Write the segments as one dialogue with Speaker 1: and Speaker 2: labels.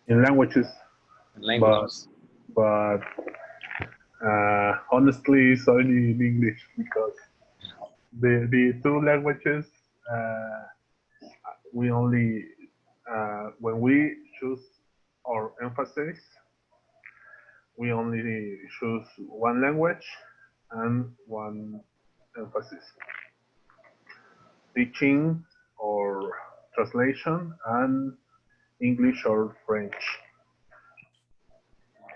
Speaker 1: in languages,
Speaker 2: and
Speaker 1: but
Speaker 2: languages?
Speaker 1: but honestly, it's only in English because the two languages uh, we only when we choose our emphasis, we only choose one language and one emphasis, teaching or translation, and English or French.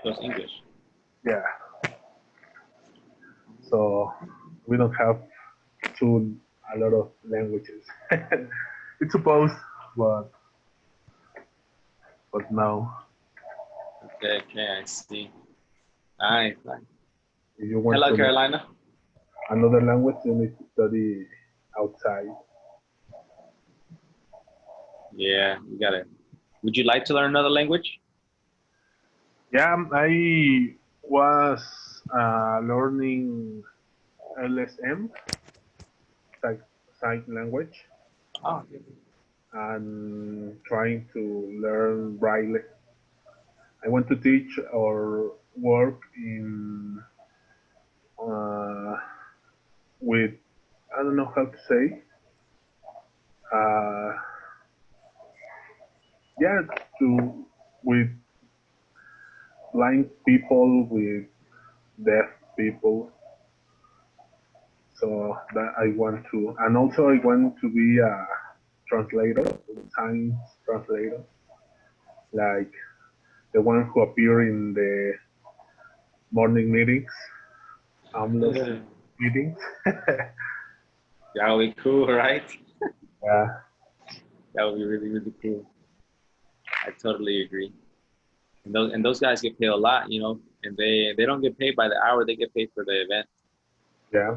Speaker 2: Just English.
Speaker 1: Yeah, so we don't have to a lot of languages. It's supposed, but no.
Speaker 2: Okay, okay, I see. Nice, nice.
Speaker 1: If you want
Speaker 2: Hello,
Speaker 1: to learn
Speaker 2: Carolina.
Speaker 1: another language, you need to study outside.
Speaker 2: Yeah, you got it. Would you like to learn another language?
Speaker 1: Yeah, I was learning LSM, sign, sign language,
Speaker 2: Oh,
Speaker 1: and trying to learn Braille. I want to teach or work in uh, with I don't know how to say. Uh, yeah, to with blind people, with deaf people. So that I want to, and also I want to be a translator, science translator, like the one who appear in the morning meetings, AMLO's
Speaker 2: that
Speaker 1: meetings.
Speaker 2: would be cool, right?
Speaker 1: Yeah,
Speaker 2: That would be really, really cool. I totally agree. And those guys get paid a lot, and they don't get paid by the hour. They get paid for the event.
Speaker 1: yeah.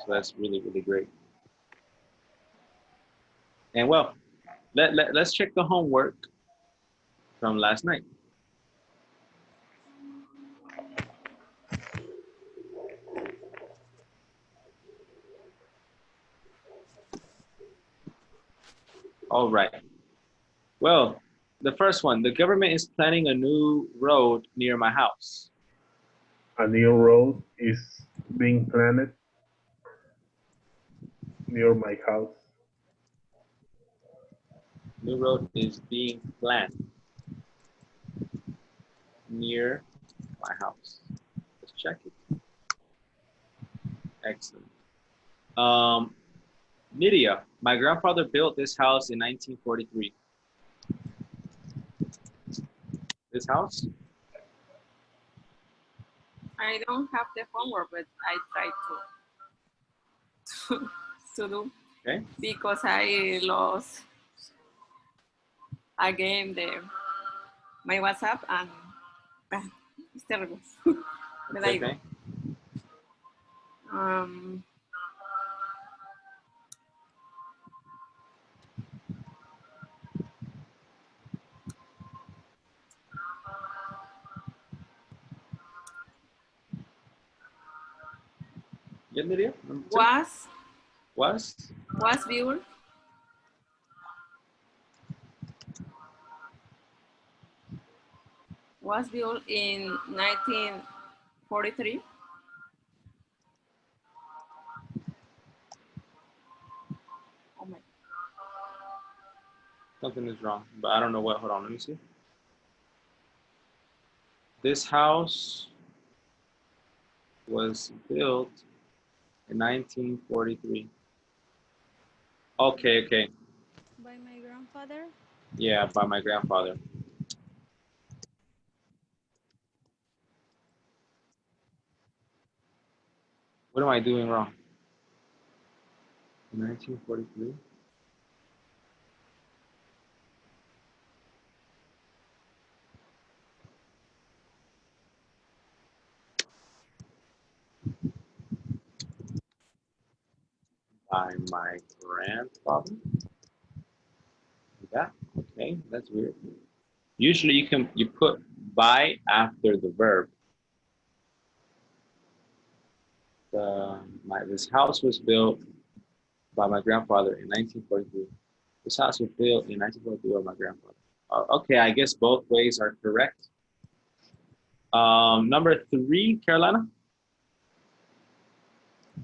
Speaker 2: So that's really, really great. And well, let's check the homework from last night. All right. Well, the first one, the government is planning a new road near my house.
Speaker 1: A new road is being planned near my house.
Speaker 2: New road is being planned near my house. Let's check it. Excellent. Um, Nydia, my grandfather built this house in 1943. This house?
Speaker 3: I don't have the homework, but I try to do
Speaker 2: Okay.
Speaker 3: because I lost again my WhatsApp and it's terrible. But I go.
Speaker 2: Okay.
Speaker 3: Um,
Speaker 2: Yeah, Nydia? Number two?
Speaker 3: was
Speaker 2: Was?
Speaker 3: was built was built in 1943. Oh my!
Speaker 2: Something is wrong, but I don't know what. Hold on, let me see. This house was built in 1943. Okay, okay.
Speaker 4: By my grandfather.
Speaker 2: Yeah, by my grandfather. What am I doing wrong? 1943? By my grandfather? Yeah, okay, that's weird. Usually you put by after the verb. This house was built by my grandfather in 1943. This house was built in 1943 by my grandfather. Okay, I guess both ways are correct. Number 3, Carolina.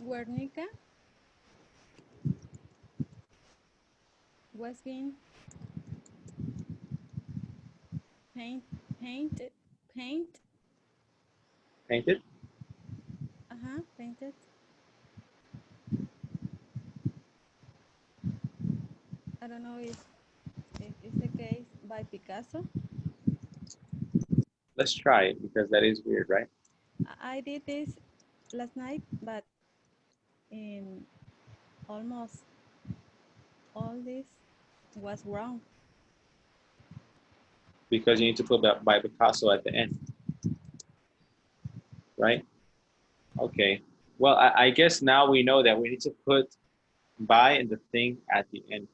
Speaker 4: Guernica was being paint, painted, paint,
Speaker 2: Painted.
Speaker 4: painted. I don't know if it's the case by Picasso.
Speaker 2: Let's try it because that is weird, right?
Speaker 4: I did this last night, but in almost all this was wrong.
Speaker 2: Because you need to put that by Picasso at the end, right? Okay. Well, I guess now we know that we need to put by and the thing at the end.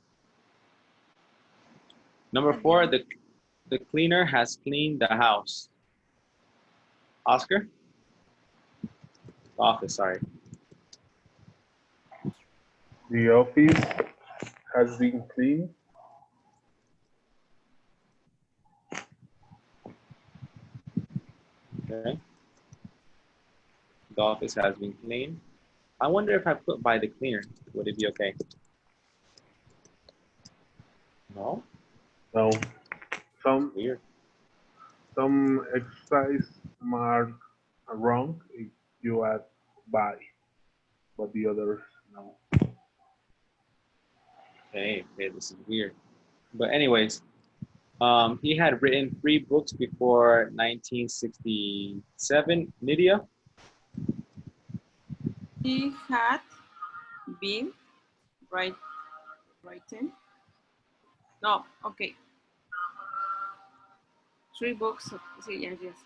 Speaker 2: Number 4, the cleaner has cleaned the house. Oscar? The office, sorry.
Speaker 1: The office has been cleaned.
Speaker 2: Okay. The office has been cleaned. I wonder if I put by the cleaner, would it be okay? No?
Speaker 1: No.
Speaker 2: Weird.
Speaker 1: Some exercise mark wrong if you add by, but the others no.
Speaker 2: Okay, this is weird. But anyways, he had written 3 books before 1967. Nydia?
Speaker 3: He had been writing. No, okay. 3 books. Sí, yes.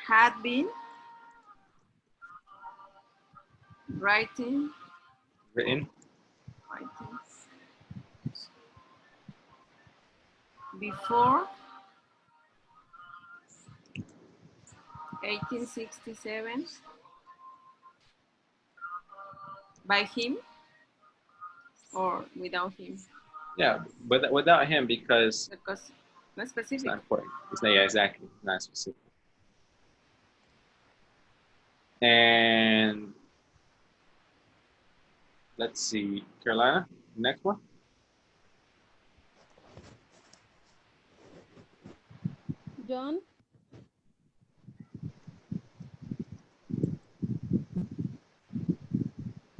Speaker 3: Had been writing before 1867 by him or without him?
Speaker 2: Yeah, but without him because
Speaker 3: not specific.
Speaker 2: It's not important. It's not, yeah, exactly. Not specific. And let's see, Carolina, next one.
Speaker 4: John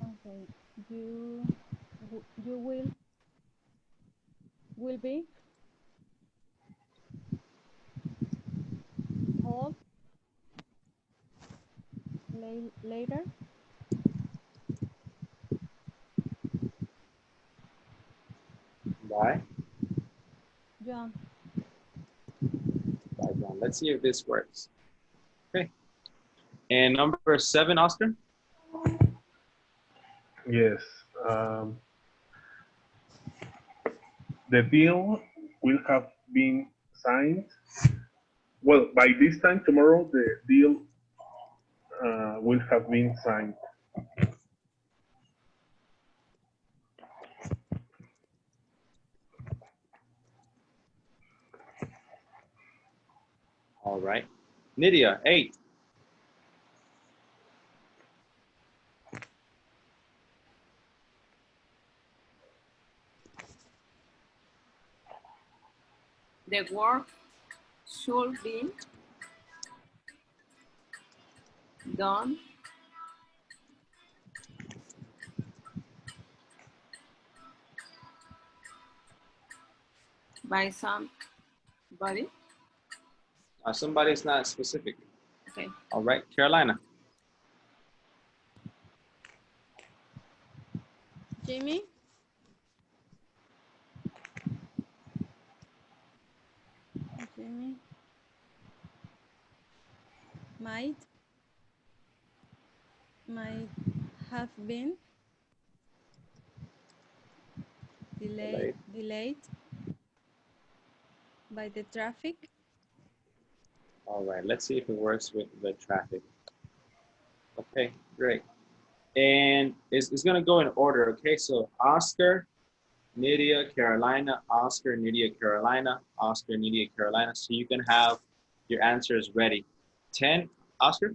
Speaker 4: okay, you will be told later.
Speaker 2: Bye.
Speaker 4: John.
Speaker 2: Bye, John. Let's see if this works. Okay. And number 7, Oscar?
Speaker 1: Yes. The deal will have been signed. Well, by this time tomorrow, the deal will have been signed.
Speaker 2: All right. Nydia, 8.
Speaker 3: The work should be done by somebody.
Speaker 2: Somebody's not specific.
Speaker 3: Okay.
Speaker 2: All right, Carolina.
Speaker 4: Jimmy. Jimmy might have been delayed by the traffic.
Speaker 2: All right, let's see if it works with the traffic. Okay, great. And it's going to go in order, okay? So Oscar, Nydia, Carolina, Oscar, Nydia, Carolina, Oscar, Nydia, Carolina. So you can have your answers ready. 10, Oscar?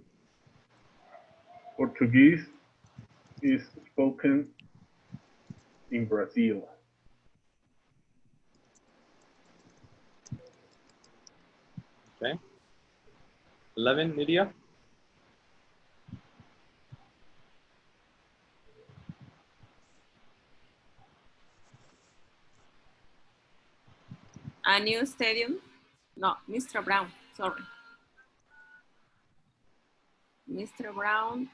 Speaker 1: Portuguese is spoken in Brazil.
Speaker 2: Okay. 11, Nydia?
Speaker 3: A new stadium. No, Mr. Brown. Sorry. Mr. Brown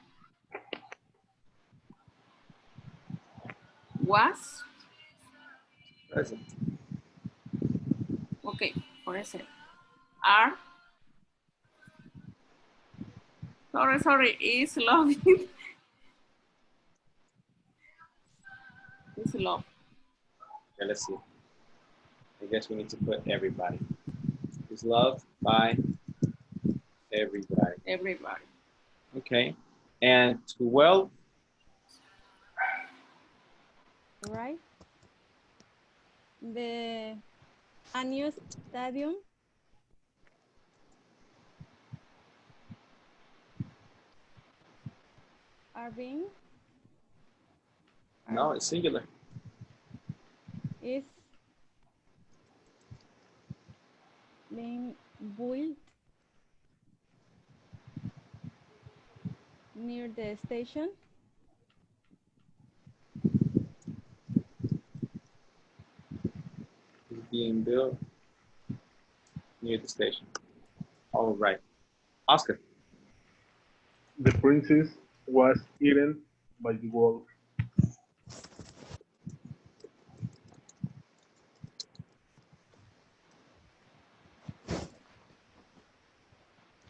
Speaker 3: was.
Speaker 2: Present.
Speaker 3: Okay, por ese. Are. Sorry, is loving. Is love.
Speaker 2: Okay, let's see. I guess we need to put everybody. Is loved by everybody.
Speaker 3: Everybody.
Speaker 2: Okay. And 12.
Speaker 4: Right? A new stadium are being
Speaker 2: No, it's singular.
Speaker 4: is being built near the station.
Speaker 2: It's being built near the station. All right. Oscar.
Speaker 1: The princess was eaten by the wolf.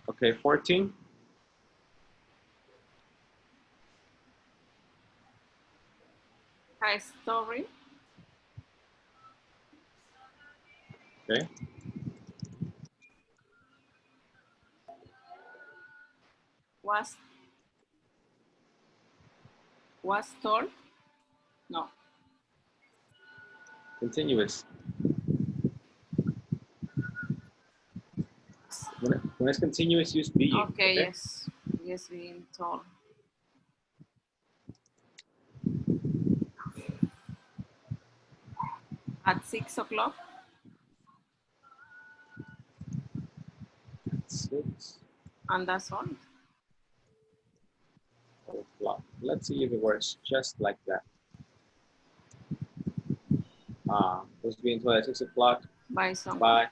Speaker 2: Okay, 14.
Speaker 3: A story.
Speaker 2: Okay.
Speaker 3: Was told. No.
Speaker 2: Continuous. When it's continuous, use being.
Speaker 3: Okay, yes. Yes, being told. At 6 o'clock.
Speaker 2: 6
Speaker 3: And that's all.
Speaker 2: o'clock. Let's see if it works just like that. Was being told at 6 o'clock
Speaker 3: By someone.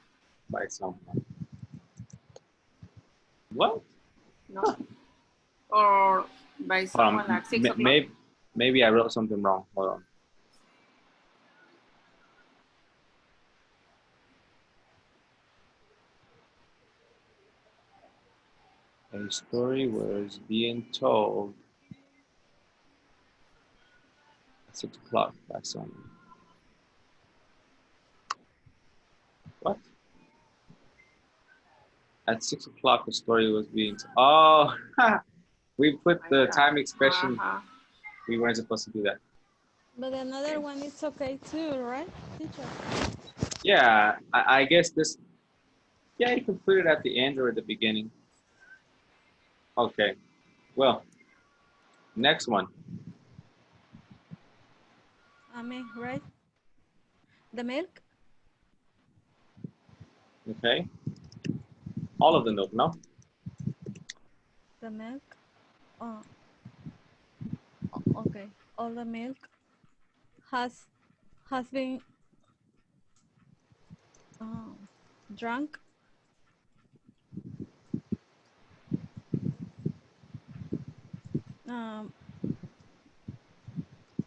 Speaker 2: by someone. What?
Speaker 3: No. Or by someone at 6 o'clock.
Speaker 2: Maybe I wrote something wrong. Hold on. A story was being told at 6 o'clock by someone. What? At 6 o'clock, the story was being told. Oh, we put the time expression. We weren't supposed to do that.
Speaker 4: But another one is okay too, right, teacher?
Speaker 2: Yeah, I guess this, yeah, you can put it at the end or at the beginning. Okay, well, next one.
Speaker 4: Right? The milk?
Speaker 2: Okay. All of the milk, no?
Speaker 4: The milk? Okay. All the milk has been drunk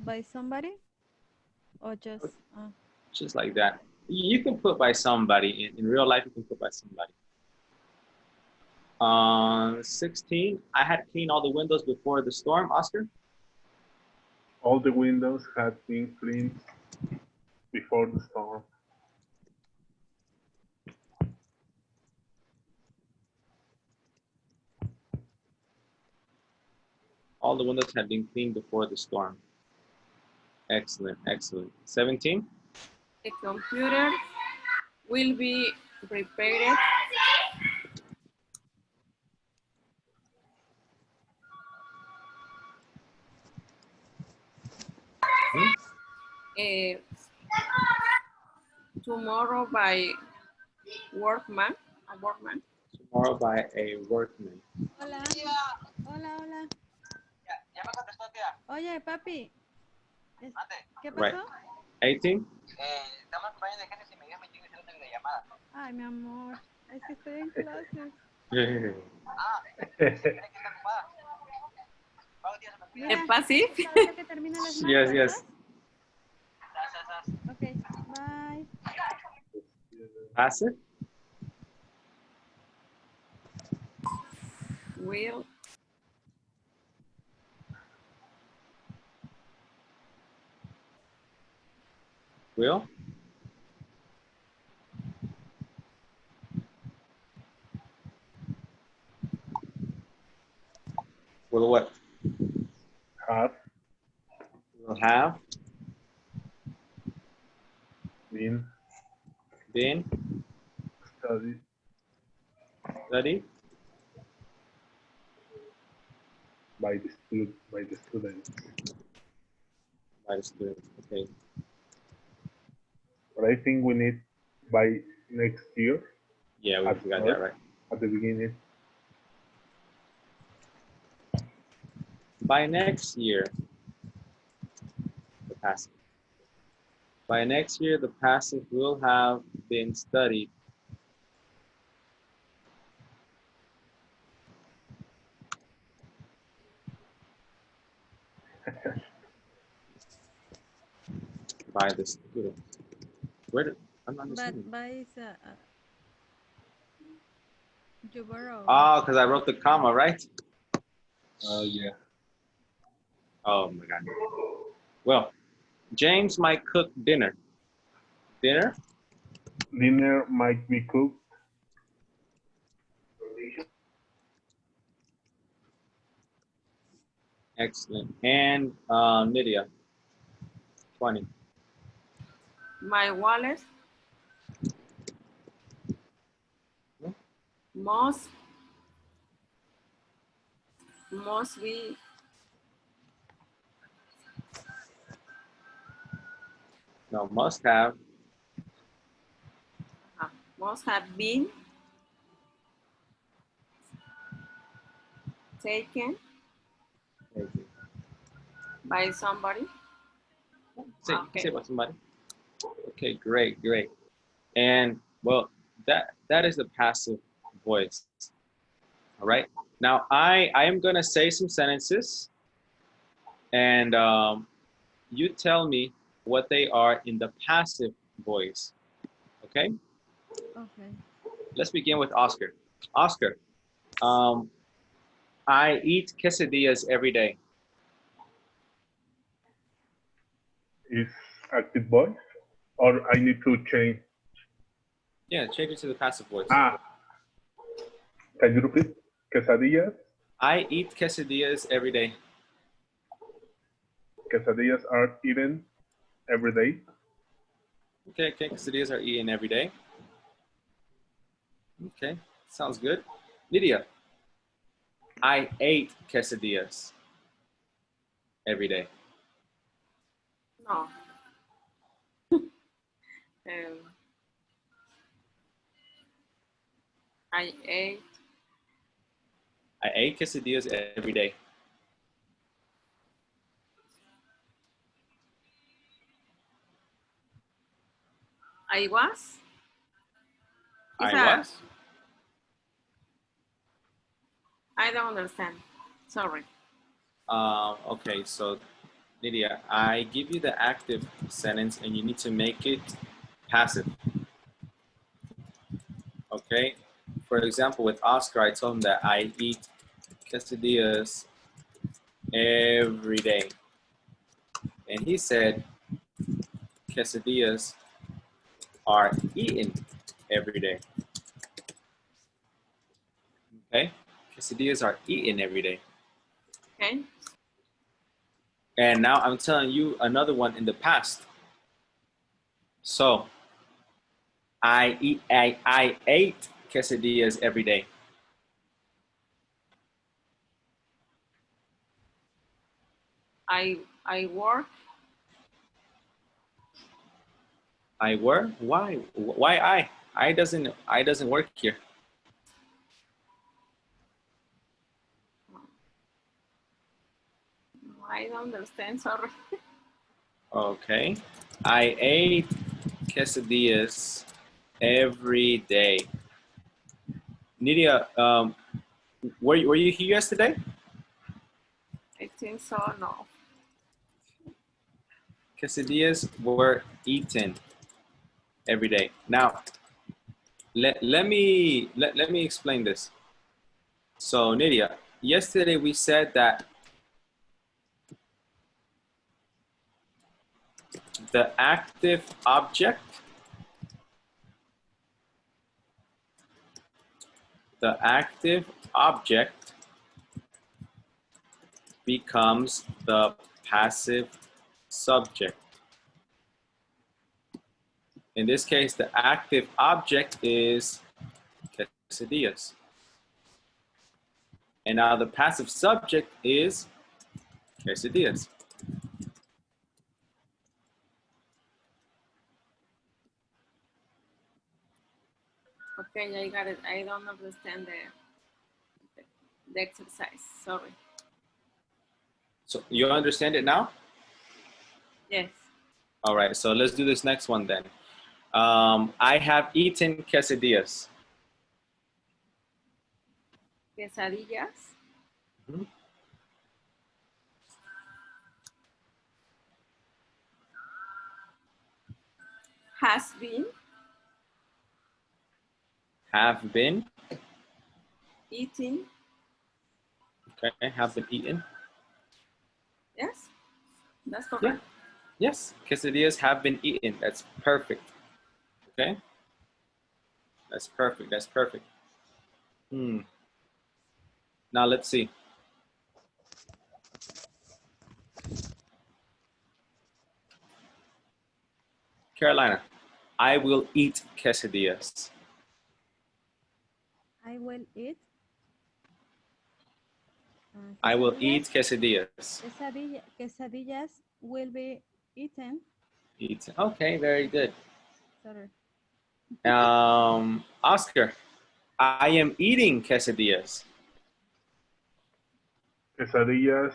Speaker 4: by somebody or
Speaker 2: Just like that. You can put by somebody. In real life, you can put by somebody. 16, I had cleaned all the windows before the storm, Oscar?
Speaker 1: All the windows had been cleaned before the storm.
Speaker 2: All the windows had been cleaned before the storm. Excellent, excellent. 17?
Speaker 3: The computer will be repaired. Uh, tomorrow by workman, a workman.
Speaker 2: Tomorrow by a workman.
Speaker 4: Hola. Hola, hola.
Speaker 5: Ya me contestó, tía.
Speaker 4: Oye, papi. ¿Qué pasó?
Speaker 2: Right. 18?
Speaker 5: Estamos acompañando de gente si me dio mi chico y se lo tengo de llamada.
Speaker 4: Ay, mi amor. Es que estoy en clases.
Speaker 5: Ah, ¿crees que está ocupada? ¿Cuántos días se me pide?
Speaker 4: Mira,
Speaker 3: Passive.
Speaker 4: ahorita que termine las
Speaker 2: Yes, yes.
Speaker 4: Ok, bye.
Speaker 2: Passive?
Speaker 3: Will
Speaker 2: Will? Will what?
Speaker 1: Have
Speaker 2: Will have
Speaker 1: been
Speaker 2: been
Speaker 1: studied
Speaker 2: studied
Speaker 1: by the students.
Speaker 2: by the students. Okay.
Speaker 1: But I think we need by next year
Speaker 2: Yeah, we
Speaker 1: at
Speaker 2: got
Speaker 1: first,
Speaker 2: that right.
Speaker 1: at the beginning.
Speaker 2: By next year, the passive. By next year, the passive will have been studied. By the students. Where did, I'm not
Speaker 4: But
Speaker 2: understanding.
Speaker 4: by is you borrow.
Speaker 2: Oh, because I wrote the comma, right?
Speaker 1: Yeah.
Speaker 2: Oh my God. Well, James might cook dinner. Dinner?
Speaker 1: Dinner might be cooked.
Speaker 2: Excellent. And Nydia, 20.
Speaker 3: my wallet must be
Speaker 2: No, must have.
Speaker 3: must have been taken by somebody.
Speaker 2: Say about somebody. Okay, great, great. And well, that is the passive voice. All right. Now I am gonna say some sentences, and you tell me what they are in the passive voice. Okay.
Speaker 4: Okay.
Speaker 2: Let's begin with Oscar. Oscar, I eat quesadillas every day.
Speaker 1: Is active voice, or I need to change?
Speaker 2: Yeah, change it to the passive voice.
Speaker 1: Can you repeat? Quesadillas.
Speaker 2: I eat quesadillas every day.
Speaker 1: Quesadillas are eaten every day.
Speaker 2: Okay, quesadillas are eaten every day. Okay, sounds good. Lydia, I ate quesadillas every day.
Speaker 3: No. I ate
Speaker 2: quesadillas every day.
Speaker 3: I was.
Speaker 2: Was?
Speaker 3: I don't understand. Sorry.
Speaker 2: Okay, so Lydia, I give you the active sentence and you need to make it passive. Okay? For example, with Oscar, I told him that I eat quesadillas every day. And he said quesadillas are eaten every day. Okay? Quesadillas are eaten every day.
Speaker 3: Okay.
Speaker 2: And now I'm telling you another one in the past. So I ate quesadillas every day.
Speaker 3: I work.
Speaker 2: I were? Why? Why I? I doesn't work here.
Speaker 3: I don't understand, sorry.
Speaker 2: Okay. I ate quesadillas every day. Nidia, were you here yesterday?
Speaker 3: I think so, no.
Speaker 2: Quesadillas were eaten every day. Now, let me explain this. So Nidia, yesterday we said that the active object becomes the passive subject. In this case, the active object is quesadillas. And now the passive subject is quesadillas.
Speaker 3: Okay, I got it. I don't understand the exercise, sorry.
Speaker 2: So you understand it now?
Speaker 3: Yes.
Speaker 2: All right, so let's do this next one then. I have eaten quesadillas.
Speaker 3: Quesadillas.
Speaker 2: Mhm.
Speaker 3: Has been
Speaker 2: Have been.
Speaker 3: eaten.
Speaker 2: Okay, have been eaten.
Speaker 3: Yes, that's
Speaker 2: Yeah.
Speaker 3: correct.
Speaker 2: Yes, quesadillas have been eaten. That's perfect. Okay. That's perfect. That's perfect. Now let's see. Carolina, I will eat quesadillas.
Speaker 4: I will eat.
Speaker 2: I will
Speaker 4: Quesadillas.
Speaker 2: eat quesadillas.
Speaker 4: Quesadillas will be eaten.
Speaker 2: Eat. Okay, very good.
Speaker 4: Sorry.
Speaker 2: Oscar, I am eating quesadillas.
Speaker 1: Quesadillas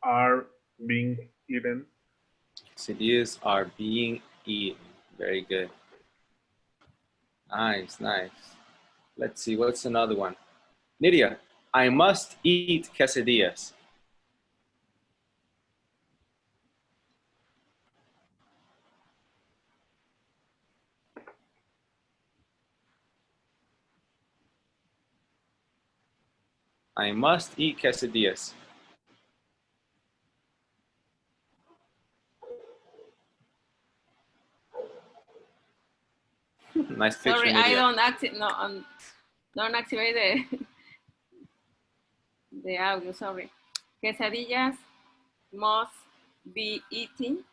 Speaker 1: are being eaten.
Speaker 2: Quesadillas are being eaten. Very good. Nice, nice. Let's see, what's another one? Nydia, I must eat quesadillas. I must eat quesadillas. Nice picture,
Speaker 3: Sorry, I
Speaker 2: Nydia.
Speaker 3: don't activate the audio, sorry. Quesadillas must be eaten.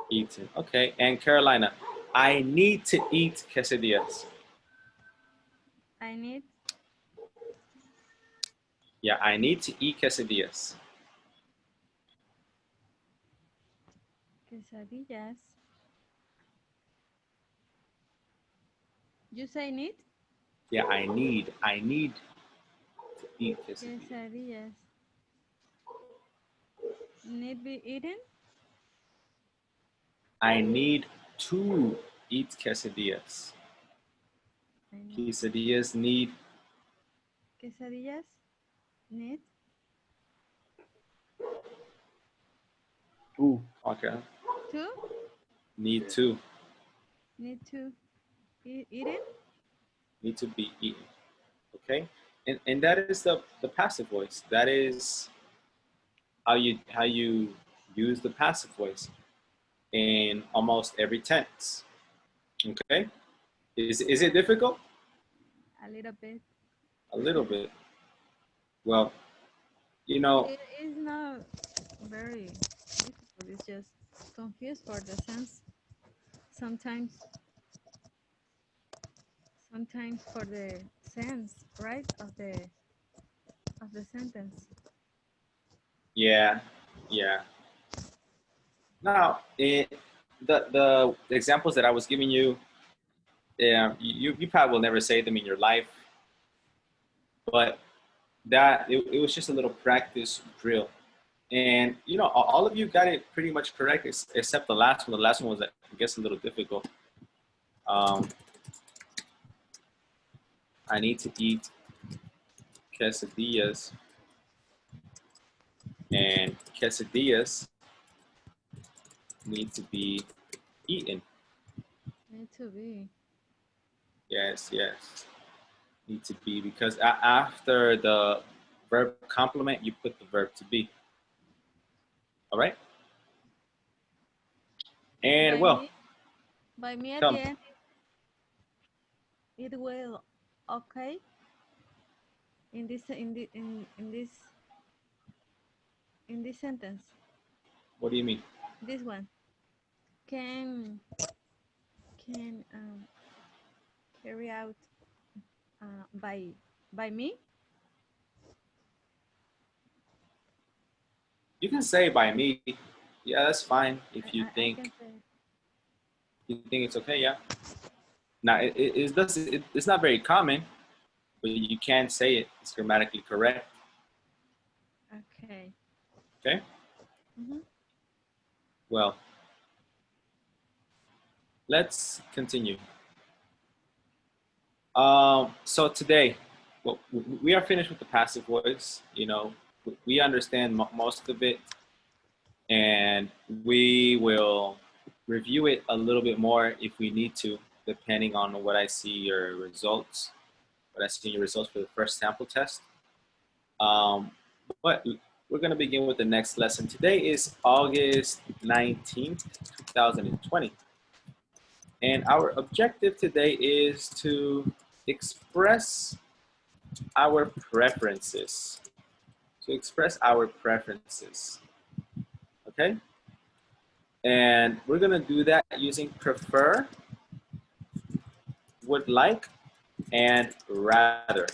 Speaker 2: Eaten. Okay, and Carolina, I need to eat quesadillas.
Speaker 4: I need.
Speaker 2: Yeah, I need to eat quesadillas.
Speaker 4: Quesadillas. You say need?
Speaker 2: Yeah, I need to eat quesadillas.
Speaker 4: Quesadillas. Need be eaten?
Speaker 2: I need to eat quesadillas.
Speaker 4: I need.
Speaker 2: Quesadillas need.
Speaker 4: Quesadillas need.
Speaker 1: Ooh.
Speaker 2: Okay.
Speaker 4: To?
Speaker 2: Need to.
Speaker 4: Need to eaten?
Speaker 2: Need to be eaten. Okay. And that is the passive voice. That is how you use the passive voice in almost every tense. Okay. Is it difficult?
Speaker 4: A little bit.
Speaker 2: A little bit. Well, you know,
Speaker 4: It is not very difficult. It's just confused for the sense. Sometimes, sometimes for the sense, right, of the sentence.
Speaker 2: Yeah, yeah. Now, the examples that I was giving you, yeah, you probably will never say them in your life, but it was just a little practice drill. And you know, all of you got it pretty much correct, except the last one. The last one was, I guess, a little difficult. I need to eat quesadillas, and quesadillas need to be eaten.
Speaker 4: Need to be.
Speaker 2: Yes, yes, need to be, because after the verb complement, you put the verb to be. All right. And
Speaker 4: By
Speaker 2: well,
Speaker 4: me, by me at
Speaker 2: tell
Speaker 4: the
Speaker 2: me.
Speaker 4: end, it will okay in this sentence.
Speaker 2: What do you mean?
Speaker 4: This one can carry out by me.
Speaker 2: You can say by me. Yeah, that's fine if
Speaker 4: I can say
Speaker 2: you think it's okay. Yeah. Now it's not very common, but you can say it. It's grammatically correct.
Speaker 4: okay.
Speaker 2: Okay.
Speaker 4: Mm-hmm.
Speaker 2: Well, let's continue. So today, well, we are finished with the passive voice. You know, we understand most of it, and we will review it a little bit more if we need to, depending on what I see your results. What I see your results for the first sample test. But we're going to begin with the next lesson. Today is August 19th, 2020. And our objective today is to express our preferences. To express our preferences. Okay? And we're going to do that using prefer, would like, and rather.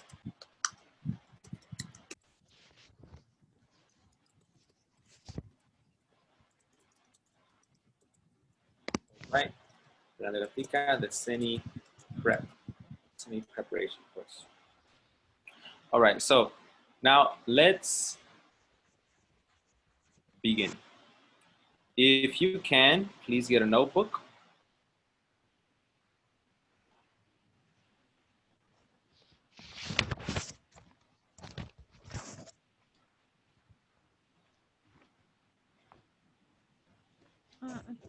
Speaker 2: Right? Fernando Gatica, the Cenni prep. Cenni preparation course. All right, so now let's begin. If you can, please get a notebook.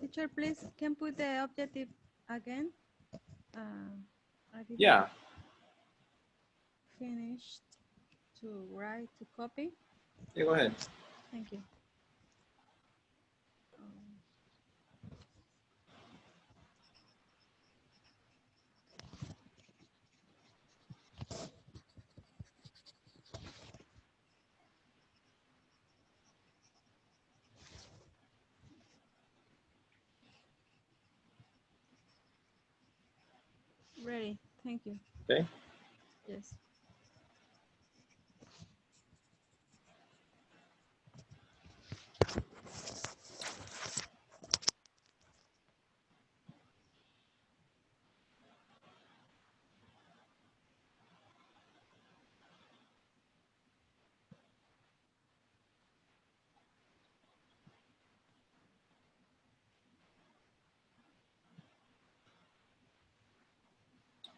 Speaker 4: Teacher, please can put the objective again. I didn't
Speaker 2: Yeah,
Speaker 4: finish to write to copy.
Speaker 2: yeah, go ahead.
Speaker 4: Thank you. Um, Ready. Thank you.
Speaker 2: Okay.
Speaker 4: Yes.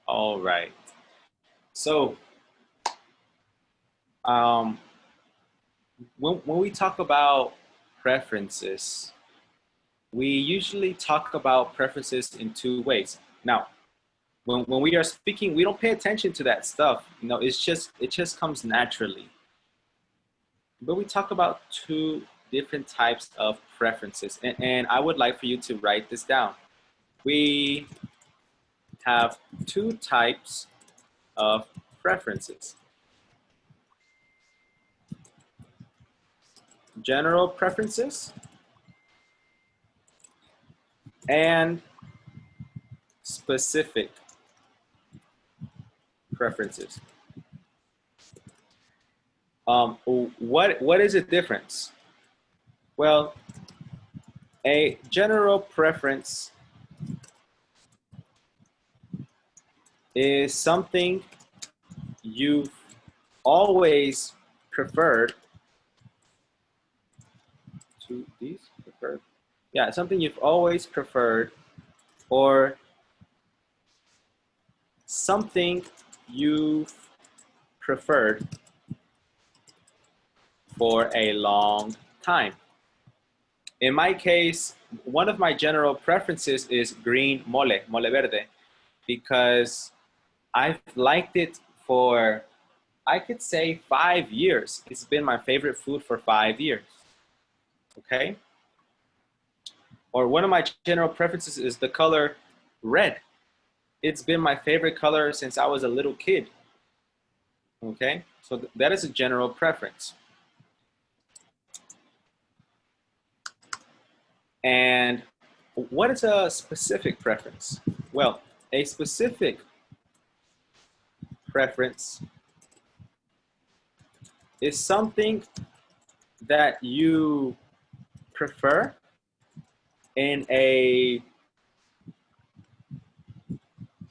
Speaker 2: All right. So um, when we talk about preferences, we usually talk about preferences in two ways. Now, when we are speaking, we don't pay attention to that stuff. You know, it just comes naturally. But we talk about two different types of preferences, and I would like for you to write this down. We have two types of preferences. general preferences and specific preferences. What is the difference? Well, a general preference is something you've always preferred. To these preferred? Yeah, something you've always preferred, or something you've preferred for a long time. In my case, one of my general preferences is green mole verde, because I've liked it for, I could say, 5 years. It's been my favorite food for 5 years, okay? Or one of my general preferences is the color red. It's been my favorite color since I was a little kid, okay? So that is a general preference. And what is a specific preference? Well, a specific preference is something that you prefer in a,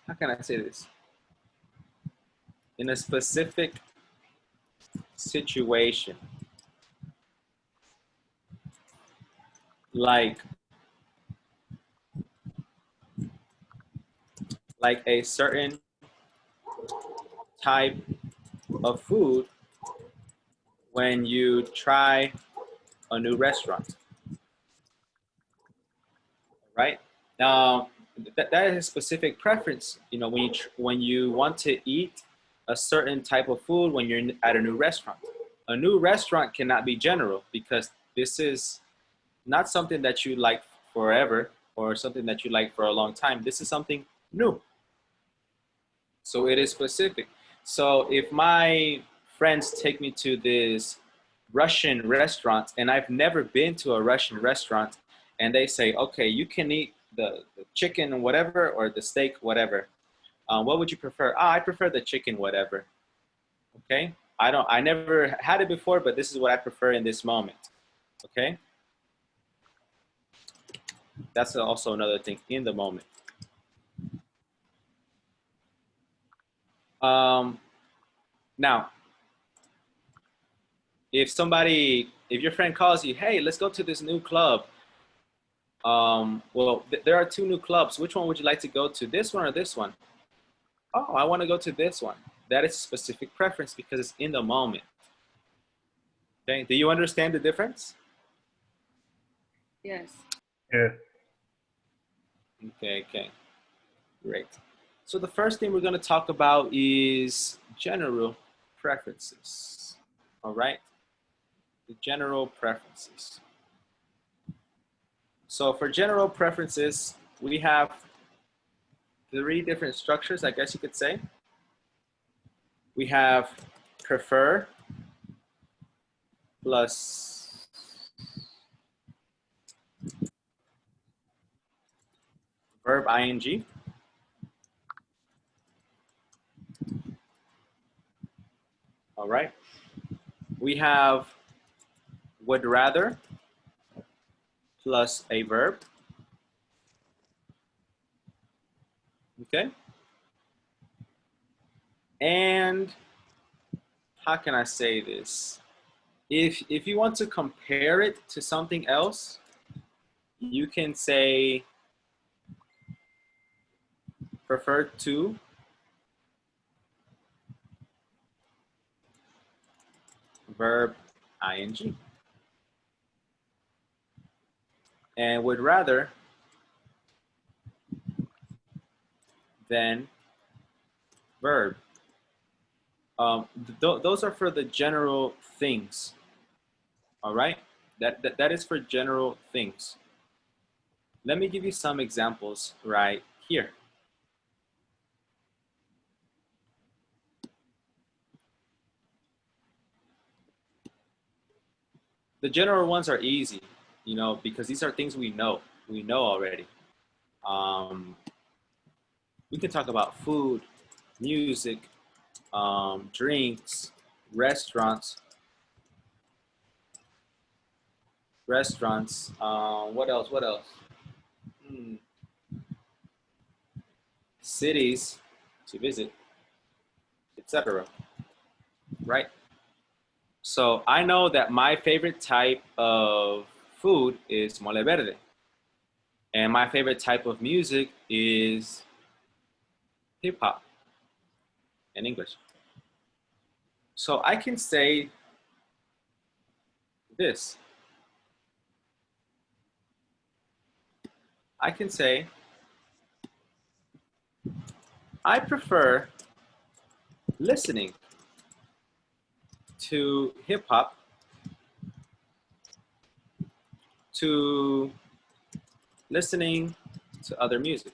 Speaker 2: how can I say this? In a specific situation. Like a certain type of food when you try a new restaurant, right? Now, that is a specific preference. You know, when you want to eat a certain type of food when you're at a new restaurant. A new restaurant cannot be general, because this is not something that you like forever or something that you like for a long time. This is something new. So it is specific. So if my friends take me to this Russian restaurant and I've never been to a Russian restaurant, and they say, okay, you can eat the chicken whatever or the steak whatever. What would you prefer? I prefer the chicken whatever. Okay? I never had it before, but this is what I prefer in this moment. Okay? That's also another thing, in the moment. Now, if your friend calls you, hey, let's go to this new club. Well, there are 2 new clubs. Which one would you like to go to, this one or this one? Oh, I want to go to this one. That is a specific preference because it's in the moment. Okay, do you understand the difference?
Speaker 3: Yes.
Speaker 1: Yeah.
Speaker 2: Okay, great. So the first thing we're going to talk about is general preferences. All right, the general preferences. So for general preferences, we have 3 different structures, I guess you could say. We have prefer plus verb ing. All right. We have would rather plus a verb. Okay. And how can I say this? If you want to compare it to something else, you can say prefer to verb ing. And would rather than verb. Those are for the general things. All right, that is for general things. Let me give you some examples right here. the general ones are easy, you know, because these are things we know. We know already. Um, we can talk about food, music, drinks, restaurants, restaurants. What else? What else? Hmm. Cities to visit, etc. Right? So I know that my favorite type of food is mole verde. And my favorite type of music is hip hop in English. So I can say this. I can say I prefer listening to hip hop to listening to other music.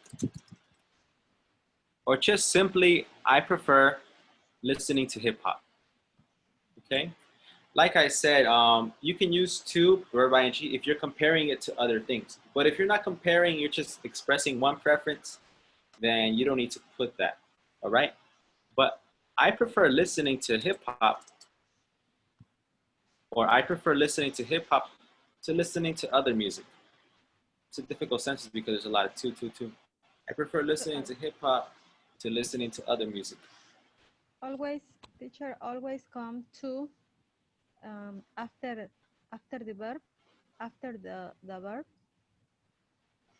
Speaker 2: Or just simply, I prefer listening to hip hop. Okay? Like I said, you can use to, verb ing, if you're comparing it to other things. But if you're not comparing, you're just expressing one preference, then you don't need to put that. All right? But I prefer listening to hip hop, or I prefer listening to hip hop to listening to other music. It's a difficult sentence because there's a lot of to. I prefer listening to hip hop to listening to other music.
Speaker 4: Always, teacher, always come to after the verb, after the verb,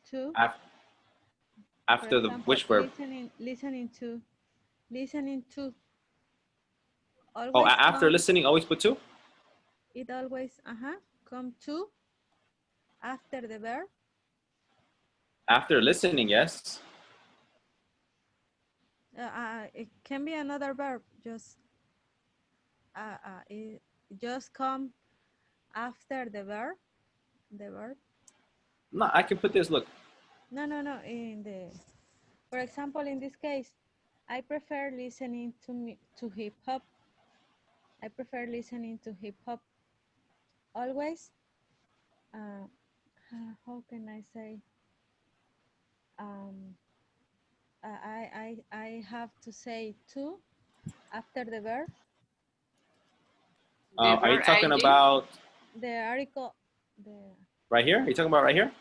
Speaker 4: to. For
Speaker 2: After the
Speaker 4: example,
Speaker 2: which verb?
Speaker 4: listening to.
Speaker 2: Oh,
Speaker 4: Always
Speaker 2: after
Speaker 4: come.
Speaker 2: listening, always put to?
Speaker 4: It always come to after the verb.
Speaker 2: After listening, yes.
Speaker 4: It can be another verb. It just come after the verb. The verb.
Speaker 2: No, I can put this. Look.
Speaker 4: No. For example, in this case, I prefer listening to hip hop. I prefer listening to hip hop. Always. How can I say? I have to say to after the verb.
Speaker 2: Are you talking
Speaker 3: ing?
Speaker 2: about
Speaker 4: The article,
Speaker 2: right here? Are you talking about right here?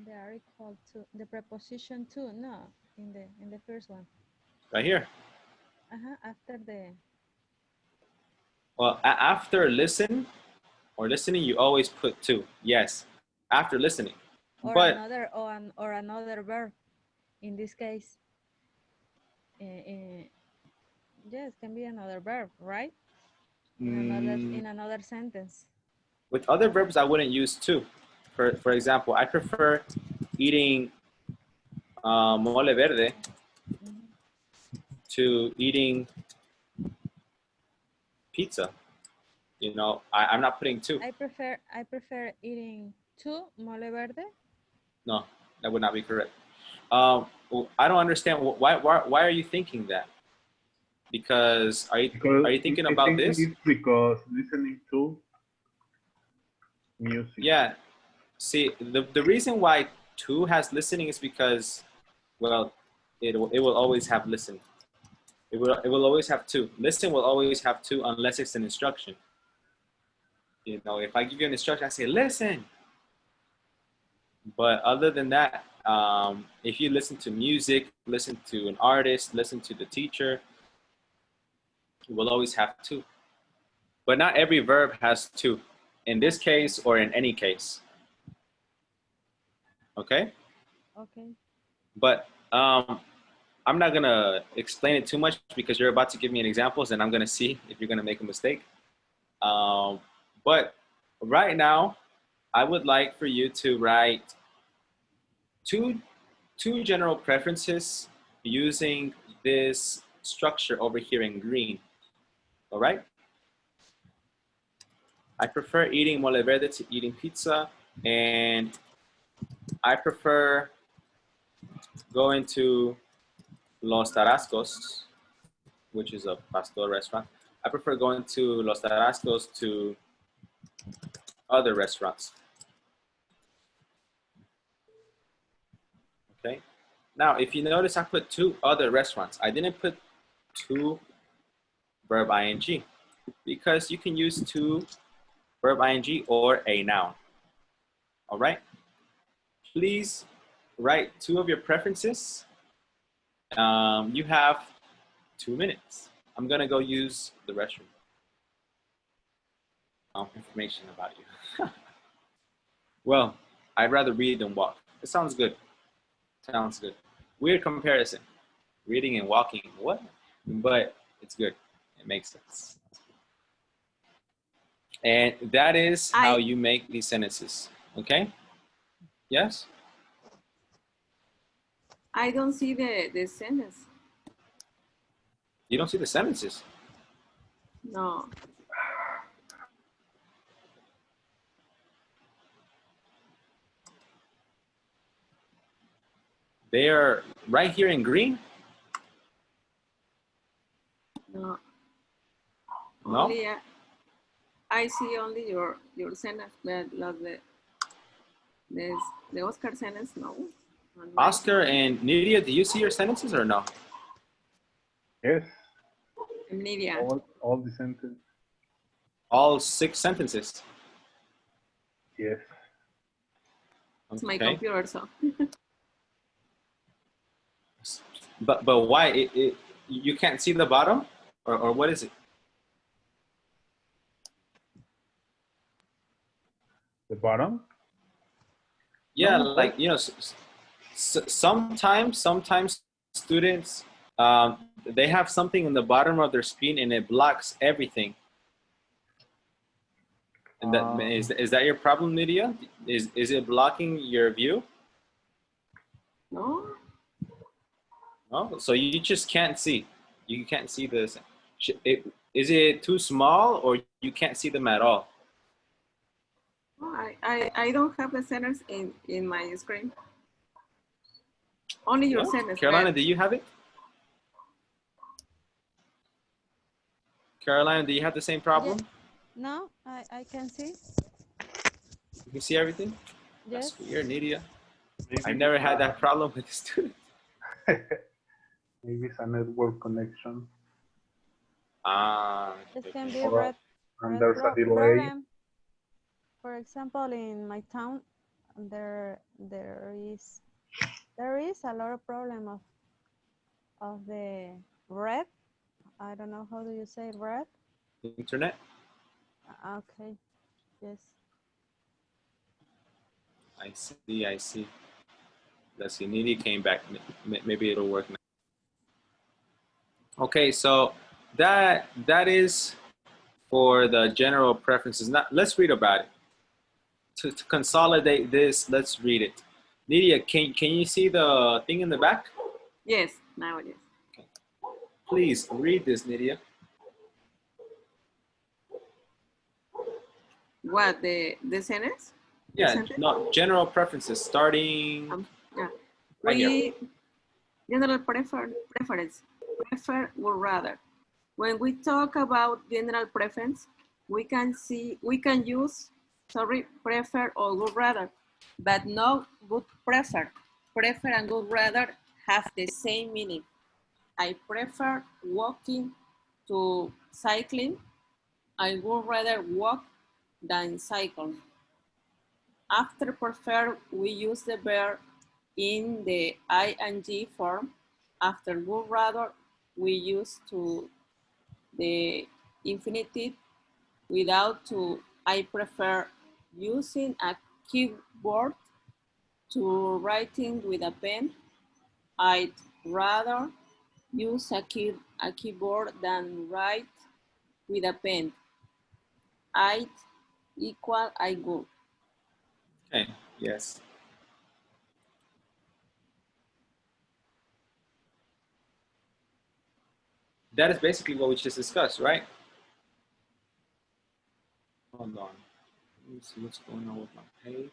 Speaker 4: the article to the preposition to. No, in the first one.
Speaker 2: Right here.
Speaker 4: After the.
Speaker 2: Well, after listen or listening, you always put to. Yes, after listening.
Speaker 4: Or
Speaker 2: But
Speaker 4: another verb. In this case, yes, can be another verb, right? In another sentence.
Speaker 2: with other verbs, I wouldn't use to. For example, I prefer eating mole verde to eating pizza. You know, I'm not putting to.
Speaker 4: I prefer eating to mole verde.
Speaker 2: No, that would not be correct. I don't understand why are you thinking that? Because are you thinking about this?
Speaker 1: It's because listening to music.
Speaker 2: Yeah. See, the reason why to has listening is because, well, it will always have listening. It will always have to. Listen will always have to unless it's an instruction. You know, if I give you an instruction, I say listen. But other than that, if you listen to music, listen to an artist, listen to the teacher, it will always have to. But not every verb has to, in this case or in any case. Okay?
Speaker 4: Okay.
Speaker 2: But I'm not gonna explain it too much because you're about to give me an examples and I'm gonna see if you're gonna make a mistake. But right now, I would like for you to write two general preferences using this structure over here in green. All right? I prefer eating mole verde to eating pizza, and I prefer going to Los Tarascos, which is a pastor restaurant. I prefer going to Los Tarascos to other restaurants. Okay. Now, if you notice, I put 2 other restaurants. I didn't put 2 verb ing because you can use 2 verb ing or a noun. All right. Please write 2 of your preferences. You have 2 minutes. I'm gonna go use the restroom. Information about you. Well, I'd rather read than walk. It sounds good. Sounds good. Weird comparison. Reading and walking, what? But it's good. It makes sense. And that is how you make these sentences. Okay? Yes?
Speaker 3: I don't see the sentence.
Speaker 2: You don't see the sentences?
Speaker 3: No.
Speaker 2: They are right here in green?
Speaker 3: No.
Speaker 2: No?
Speaker 3: Only, I see only your sentence, but like the Oscar sentence, no.
Speaker 2: Oscar and Nidia, do you see your sentences or no?
Speaker 1: Yes.
Speaker 3: Nidia.
Speaker 1: All the sentences.
Speaker 2: All 6 sentences?
Speaker 1: Yes.
Speaker 3: It's my computer, so.
Speaker 2: But why? You can't see the bottom? Or what is it?
Speaker 1: The bottom?
Speaker 2: Yeah, like, you know, sometimes students, they have something in the bottom of their screen and it blocks everything. And that, is that your problem, Lydia? Is it blocking your view?
Speaker 3: No.
Speaker 2: No? So you just can't see. You can't see this. Is it too small or you can't see them at all?
Speaker 3: No, I don't have the sentence in my screen. Only your sentence.
Speaker 2: Carolina, do you have it? Carolina, do you have the same problem?
Speaker 4: Yeah. No, I can see.
Speaker 2: You can see everything?
Speaker 4: Yes.
Speaker 2: That's weird, Nidia. I never had that problem with the student.
Speaker 1: Maybe it's a network connection.
Speaker 4: It can be
Speaker 1: And there's a delay.
Speaker 4: problem. For example, in my town, there is a lot of problem of the red. I don't know how do you say red.
Speaker 2: Internet.
Speaker 4: Okay. Yes.
Speaker 2: I see. Let's see, Nidia came back. Maybe it'll work now. Okay, so that is for the general preferences. Now, let's read about it. To consolidate this, let's read it. Nidia, can you see the thing in the back?
Speaker 3: Yes, now it is.
Speaker 2: Okay. Please read this, Nidia.
Speaker 3: What, the sentence?
Speaker 2: Yeah,
Speaker 3: sentence?
Speaker 2: no, general preferences starting.
Speaker 3: Yeah.
Speaker 2: Right
Speaker 3: general preference, prefer or rather. When we talk about general preference, we can use, prefer or would rather, but no would prefer. Prefer and would rather have the same meaning. I prefer walking to cycling. I would rather walk than cycle. After prefer, we use the verb in the ing form. After would rather, we use to the infinitive without to I prefer using a keyboard to writing with a pen. I'd rather use a keyboard than write with a pen. I'd equal I would.
Speaker 2: Okay, yes. That is basically what we just discussed, right? Hold on. Let me see what's going on with my paper.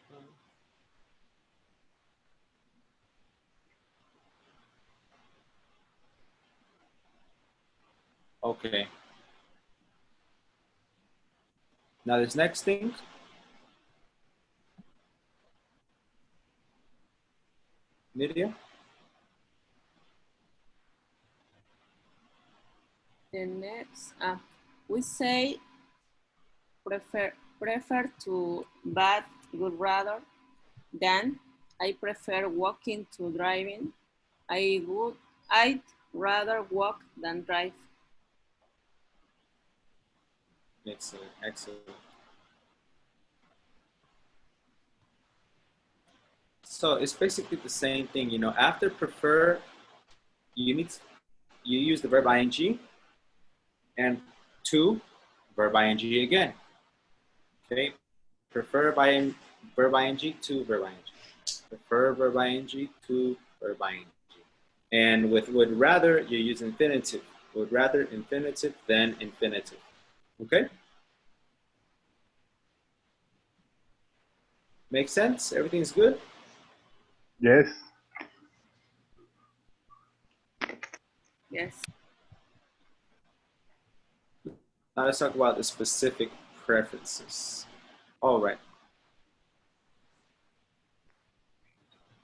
Speaker 2: Okay. Now this next thing, Nidia?
Speaker 3: The next, we say prefer to, but would rather than. I prefer walking to driving. I'd rather walk than drive.
Speaker 2: Excellent, excellent. So it's basically the same thing, you know, after prefer, you use the verb ing, and to, verb ing again. Okay, prefer by verb ing to verb ing. Prefer verb ing to verb ing. And with would rather, you use infinitive. Would rather infinitive than infinitive. Okay? Make sense? Everything's good?
Speaker 1: Yes.
Speaker 3: Yes.
Speaker 2: Now let's talk about the specific preferences. All right.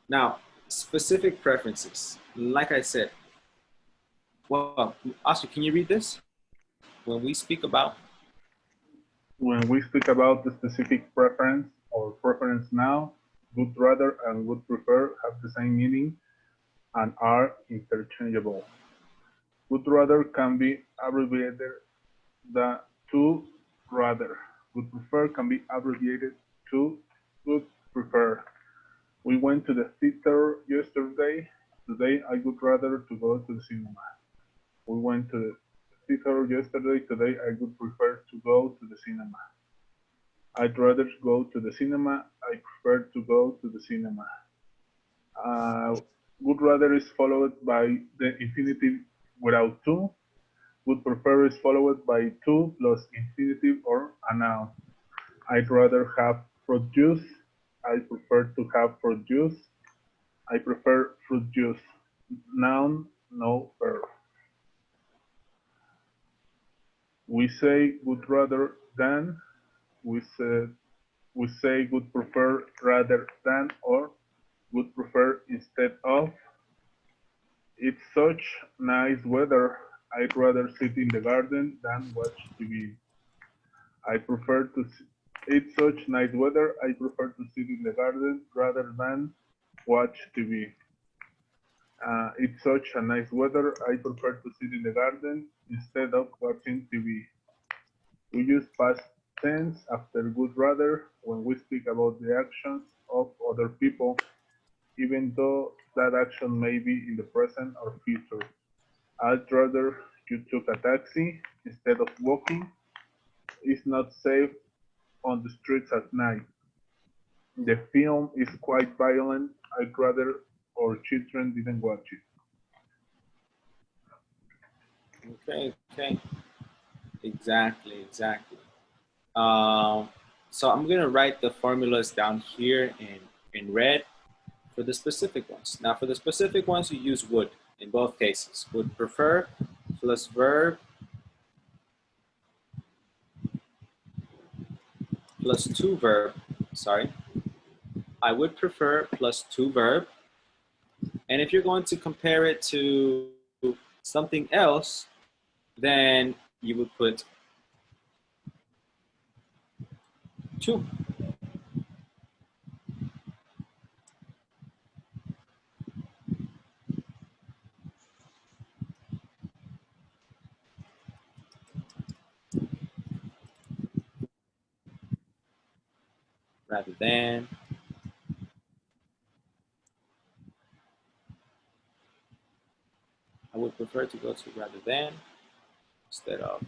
Speaker 2: Now, specific preferences. Like I said, well, Oscar, can you read this? When we speak about
Speaker 1: the specific preference or preference now, would rather and would prefer have the same meaning and are interchangeable. Would rather can be abbreviated to rather. Would prefer can be abbreviated to would prefer. We went to the theater yesterday. Today I would rather to go to the cinema. We went to the theater yesterday. Today I would prefer to go to the cinema. I'd rather go to the cinema. I prefer to go to the cinema. Would rather is followed by the infinitive without to. Would prefer is followed by to plus infinitive or a noun. I'd rather have fruit juice. I prefer to have fruit juice. I prefer fruit juice. Noun, no verb. We say would rather than. We say would prefer rather than or would prefer instead of. It's such nice weather. I'd rather sit in the garden than watch TV. I prefer to. It's such nice weather. I prefer to sit in the garden rather than watch TV. It's such a nice weather. I prefer to sit in the garden instead of watching TV. We use past tense after would rather when we speak about the actions of other people, even though that action may be in the present or future. I'd rather you took a taxi instead of walking. It's not safe on the streets at night. The film is quite violent. I'd rather our children didn't watch it.
Speaker 2: Okay. Exactly. So I'm gonna write the formulas down here in red for the specific ones. Now for the specific ones, you use would in both cases. Would prefer plus verb plus to verb, sorry. I would prefer plus to verb. And if you're going to compare it to something else, then you would put to. Rather than. I would prefer to go to rather than instead of.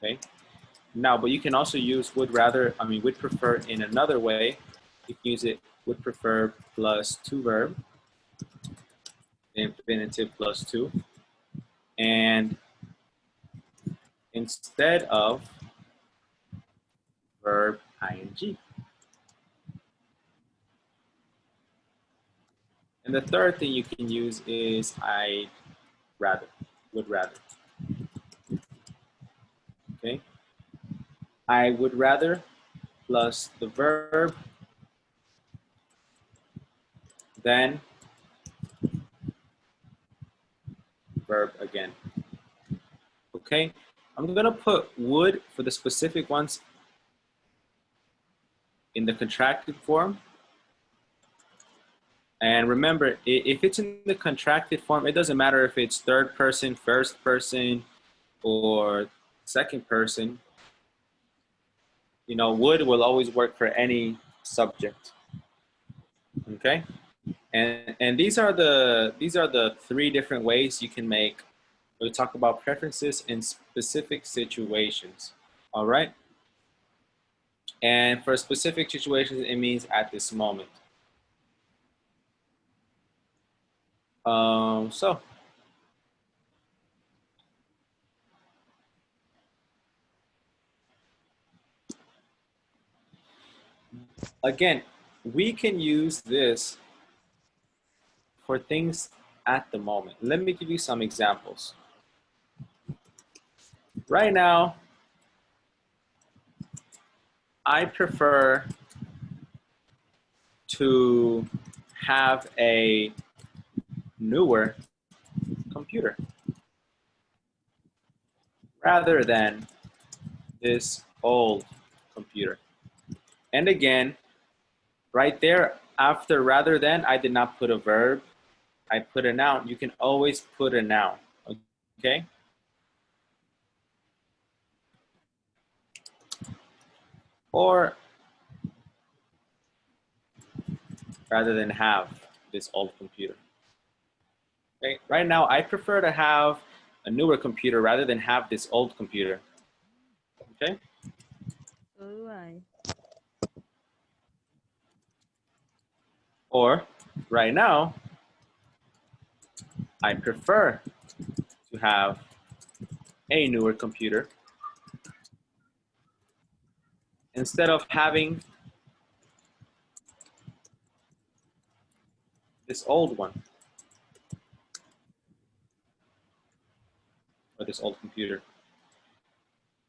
Speaker 2: Okay. Now, but you can also use would prefer in another way. You can use it would prefer plus to verb, infinitive plus to. and instead of verb ing. And the third thing you can use is I rather, would rather. Okay? I would rather plus the verb then verb again. Okay? I'm gonna put would for the specific ones in the contracted form. And remember, if it's in the contracted form, it doesn't matter if it's third person, first person, or second person. You know, would will always work for any subject. Okay? And these are the three different ways you can make. We talk about preferences in specific situations. All right? And for specific situations, it means at this moment. So again, we can use this for things at the moment. Let me give you some examples. Right now, I prefer to have a newer computer rather than this old computer. And again, right there, after rather than, I did not put a verb. I put a noun. You can always put a noun, okay? Or rather than have this old computer. Okay, right now I prefer to have a newer computer rather than have this old computer. Okay?
Speaker 4: So do I.
Speaker 2: Or right now, I prefer to have a newer computer instead of having this old one or this old computer.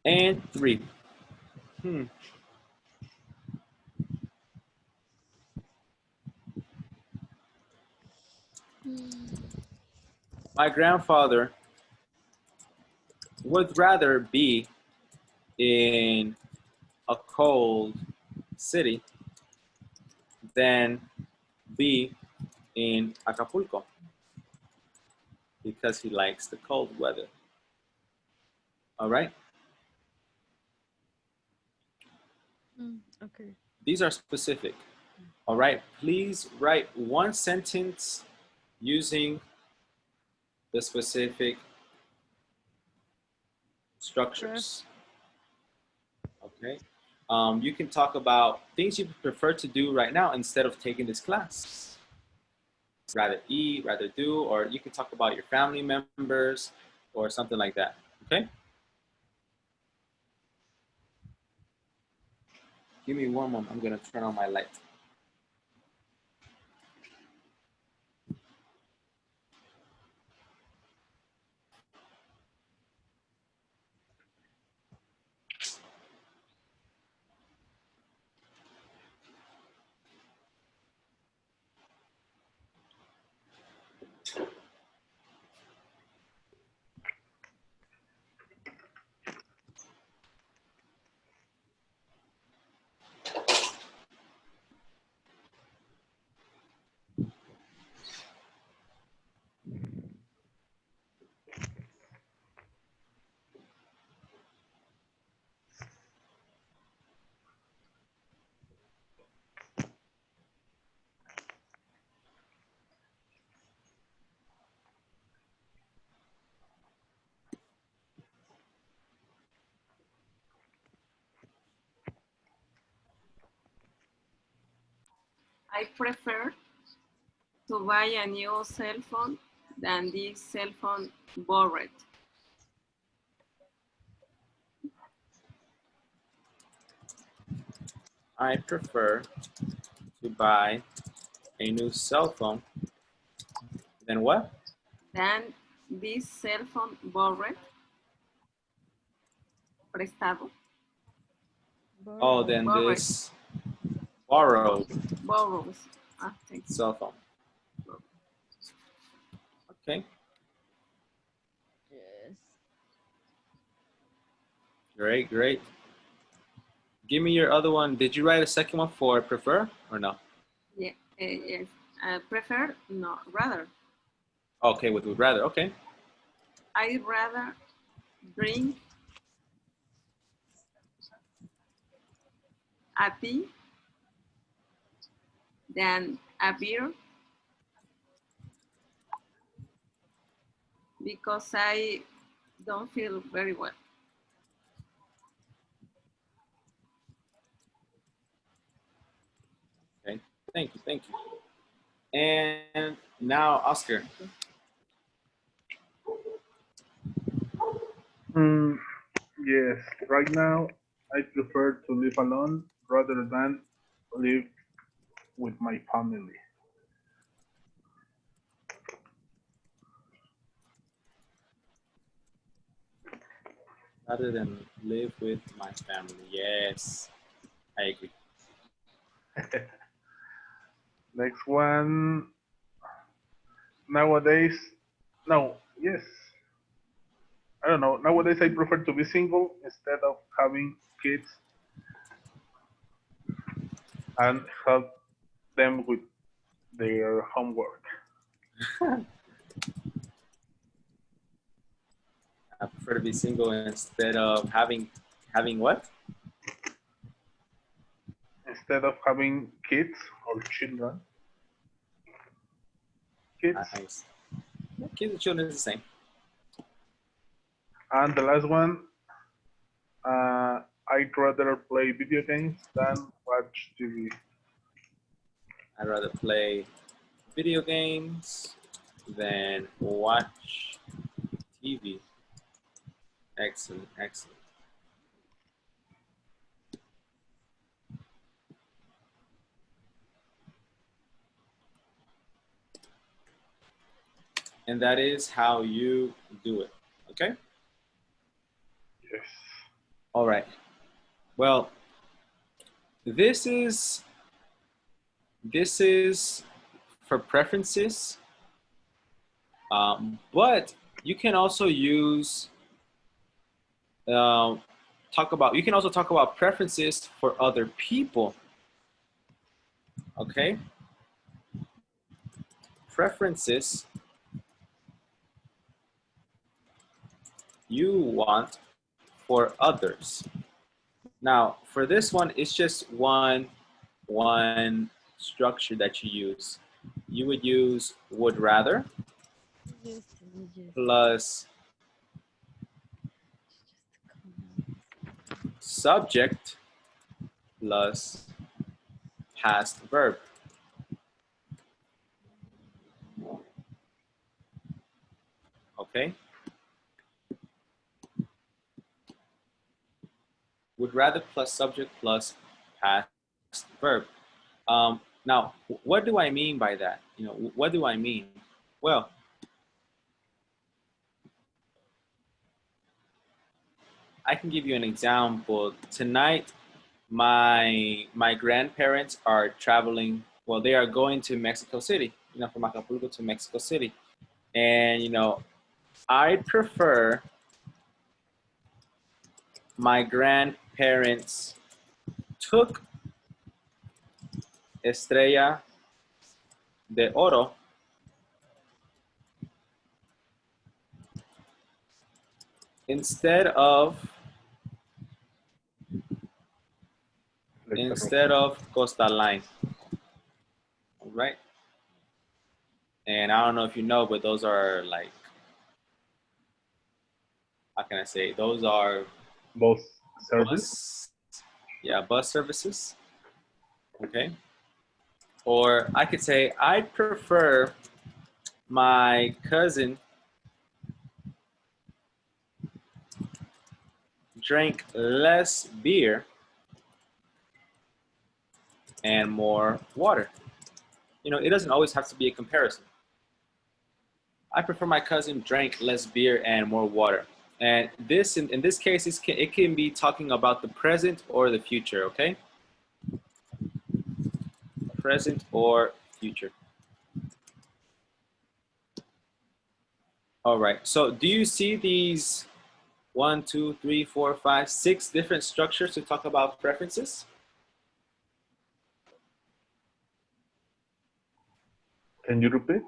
Speaker 2: And three. My grandfather would rather be in a cold city than be in Acapulco because he likes the cold weather. All right?
Speaker 4: Okay.
Speaker 2: These are specific. All right? Please write one sentence using the specific structures. Okay? You can talk about things you prefer to do right now instead of taking this class. Rather eat, rather do, or you can talk about your family members or something like that. Okay? Give me one moment. I'm going to turn on my light.
Speaker 3: I prefer to buy a new cell phone than this cell phone borrowed.
Speaker 2: I prefer to buy a new cell phone than what?
Speaker 3: Than this cell phone borrowed. Prestado.
Speaker 2: Oh, then this borrowed
Speaker 3: Borrows. Thank you.
Speaker 2: cell phone. Okay.
Speaker 4: Yes.
Speaker 2: Great, great. Give me your other one. Did you write a second one for prefer or no?
Speaker 3: Yeah, yes. Prefer, no, rather.
Speaker 2: Okay, with would rather. Okay.
Speaker 3: I'd rather drink a tea than a beer because I don't feel very well.
Speaker 2: Okay. Thank you. Thank you. And now Oscar.
Speaker 1: Yes, right now I prefer to live alone rather than live with my family.
Speaker 2: Rather than live with my family. Yes, I agree.
Speaker 1: Next one, nowadays, no, yes, I don't know. Nowadays I prefer to be single instead of having kids and help them with their homework.
Speaker 2: I prefer to be single instead of having what?
Speaker 1: Instead of having kids or children. Kids.
Speaker 2: Nice. Kids and children is the same.
Speaker 1: And the last one, I'd rather play video games than watch TV.
Speaker 2: I'd rather play video games than watch TV. Excellent, excellent. And that is how you do it. Okay?
Speaker 1: Yes.
Speaker 2: All right. Well, this is for preferences, but you can also use you can also talk about preferences for other people. Okay? Preferences you want for others. Now, for this one, it's just one structure that you use. You would use would rather
Speaker 4: Yes, yes.
Speaker 2: plus subject plus past verb. Okay? Would rather plus subject plus past verb. Now, what do I mean by that? You know, what do I mean? Well, I can give you an example. Tonight, my grandparents are traveling. Well, they are going to Mexico City. You know, from Acapulco to Mexico City, and you know, I prefer my grandparents took Estrella de Oro instead of Costa Line. All right. And I don't know if you know, but those are like, how can I say? Those are
Speaker 1: Both service.
Speaker 2: bus services. Okay. Or I could say I prefer My cousin drank less beer and more water. You know, it doesn't always have to be a comparison. I prefer my cousin drank less beer and more water. And this, in this case, it can be talking about the present or the future, okay? Present or future. All right, so do you see these 1, 2, 3, 4, 5, 6 different structures to talk about preferences?
Speaker 1: Can you repeat?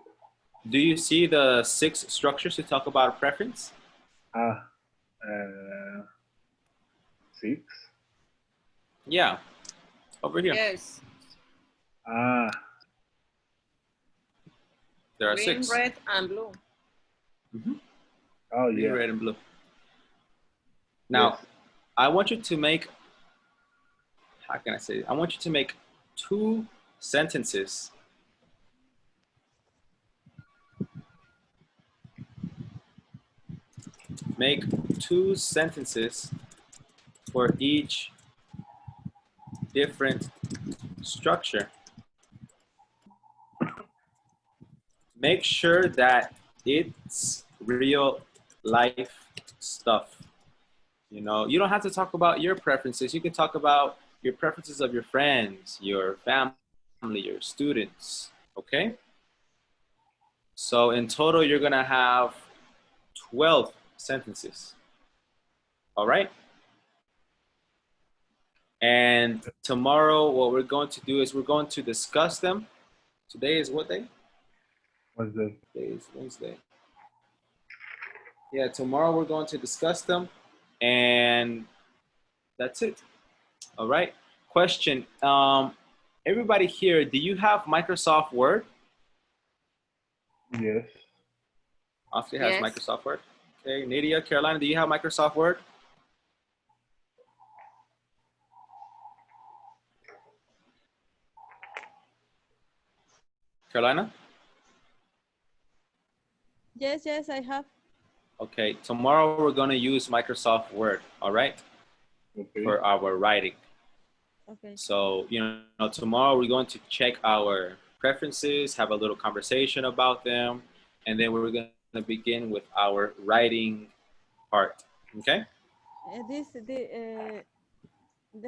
Speaker 2: Do you see the 6 structures to talk about a preference?
Speaker 1: Uh, 6.
Speaker 2: Yeah, over here.
Speaker 3: Yes.
Speaker 1: Ah,
Speaker 2: There are
Speaker 3: Green,
Speaker 2: 6.
Speaker 3: red, and blue.
Speaker 1: oh
Speaker 2: Green,
Speaker 1: yeah.
Speaker 2: red, and blue. Now,
Speaker 1: Yes.
Speaker 2: I want you to make, how can I say it? I want you to make 2 sentences. Make 2 sentences for each different structure. Make sure that it's real life stuff. You know, you don't have to talk about your preferences. You can talk about your preferences of your friends, your family, your students, okay? So in total, you're gonna have 12 sentences, all right? And tomorrow, what we're going to do is we're going to discuss them. Today is what day?
Speaker 1: Wednesday.
Speaker 2: Today is Wednesday. Yeah, tomorrow we're going to discuss them, and that's it. All right. Question. Everybody here, do you have Microsoft Word?
Speaker 1: Yes.
Speaker 2: Oscar has
Speaker 3: Yes.
Speaker 2: Microsoft Word. Okay. Nadia, Carolina, do you have Microsoft Word? Carolina?
Speaker 4: Yes, yes, I have.
Speaker 2: Okay. Tomorrow we're going to use Microsoft Word. All right.
Speaker 1: Okay.
Speaker 2: For our writing.
Speaker 4: Okay.
Speaker 2: So, you know, tomorrow we're going to check our preferences, have a little conversation about them, and then we're going to begin with our writing part. Okay?
Speaker 4: The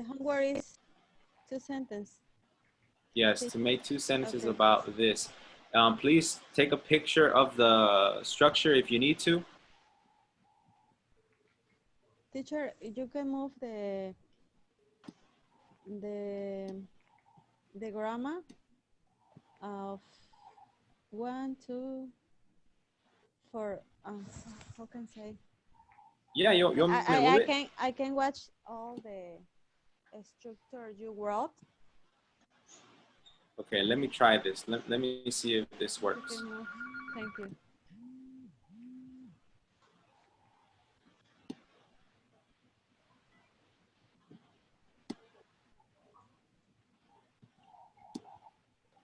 Speaker 4: homework is 2 sentences.
Speaker 2: Yes,
Speaker 4: Okay.
Speaker 2: to make 2 sentences
Speaker 4: Okay.
Speaker 2: about this. Please take a picture of the structure if you need to.
Speaker 4: Teacher, you can move the the grammar of 1, 2, 4. How can I say?
Speaker 2: Yeah, you want me to move it?
Speaker 4: I can watch all the structure you wrote.
Speaker 2: Okay, let me try this. Let me see if this
Speaker 4: You
Speaker 2: works.
Speaker 4: can move. Thank you.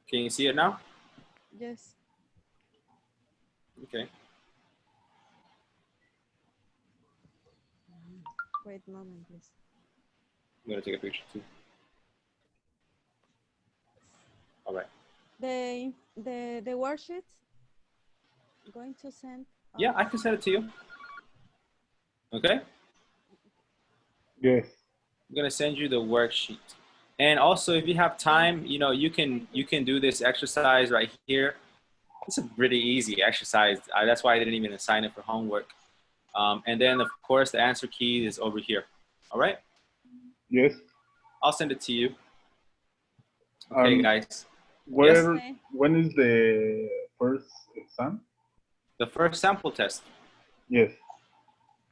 Speaker 2: Can you see it now?
Speaker 4: Yes.
Speaker 2: Okay.
Speaker 4: Wait a moment, please.
Speaker 2: I'm gonna take a picture too. All right.
Speaker 4: The worksheet going to send.
Speaker 2: Yeah, I can send it to you. Okay.
Speaker 1: Yes.
Speaker 2: I'm gonna send you the worksheet. And also, if you have time, you know, you can do this exercise right here. It's a pretty easy exercise. That's why I didn't even assign it for homework. And then, of course, the answer key is over here. All right?
Speaker 1: Yes.
Speaker 2: I'll send it to you. Okay, guys.
Speaker 1: Where?
Speaker 4: Okay.
Speaker 1: When is the first exam?
Speaker 2: The first sample test.
Speaker 1: Yes.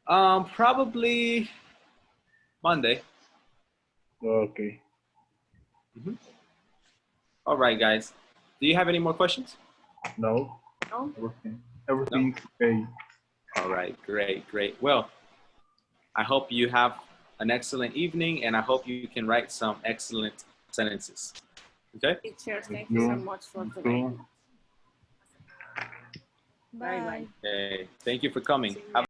Speaker 2: Probably Monday.
Speaker 1: Okay.
Speaker 2: All right, guys. Do you have any more questions?
Speaker 1: No.
Speaker 3: No?
Speaker 1: Everything's okay.
Speaker 2: All right, great, great. Well, I hope you have an excellent evening, and I hope you can write some excellent sentences. Okay?
Speaker 3: Teacher, thank
Speaker 1: you.
Speaker 3: you so much for today.
Speaker 1: Too.
Speaker 4: Bye.
Speaker 2: Okay. Thank you for coming. Have